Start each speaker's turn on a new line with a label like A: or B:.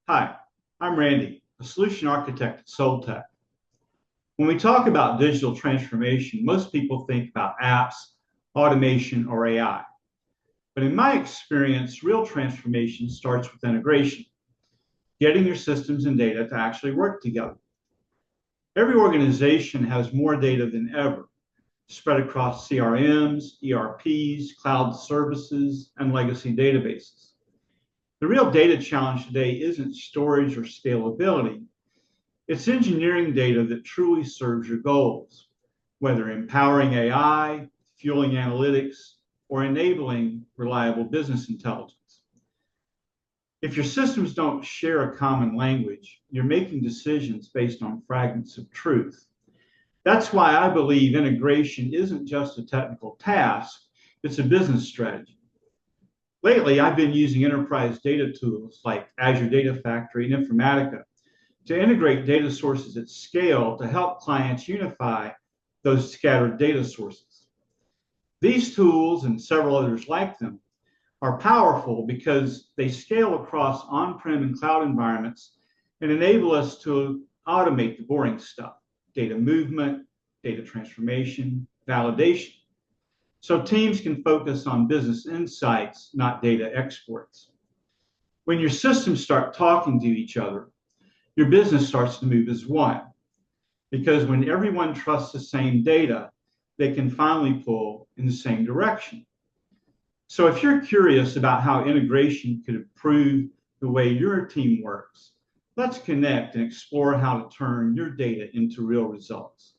A: Hi, I'm Randy, a solution architect at SOLTECH. When we talk about digital transformation, most people think about apps, automation, or AI. But in my experience, real transformation starts with integration, getting your systems and data to actually work together. Every organization has more data than ever, spread across CRMs, ERPs, cloud services, and legacy databases. The real data challenge today isn't storage or scalability. It's engineering data that truly serves your goals, whether empowering AI, fueling analytics, or enabling reliable business intelligence. If your systems don't share a common language, you're making decisions based on fragments of truth. That's why I believe integration isn't just a technical task, it's a business strategy. Lately, I've been using enterprise data tools like Azure Data Factory and Informatica to integrate data sources at scale to help clients unify those scattered data sources. These tools and several others like them are powerful because they scale across on-prem and cloud environments and enable us to automate the boring stuff, data movement, data transformation, validation. So teams can focus on business insights, not data exports. When your systems start talking to each other, your business starts to move as one. Because when everyone trusts the same data, they can finally pull in the same direction. So if you're curious about how integration could improve the way your team works, let's connect and explore how to turn your data into real results.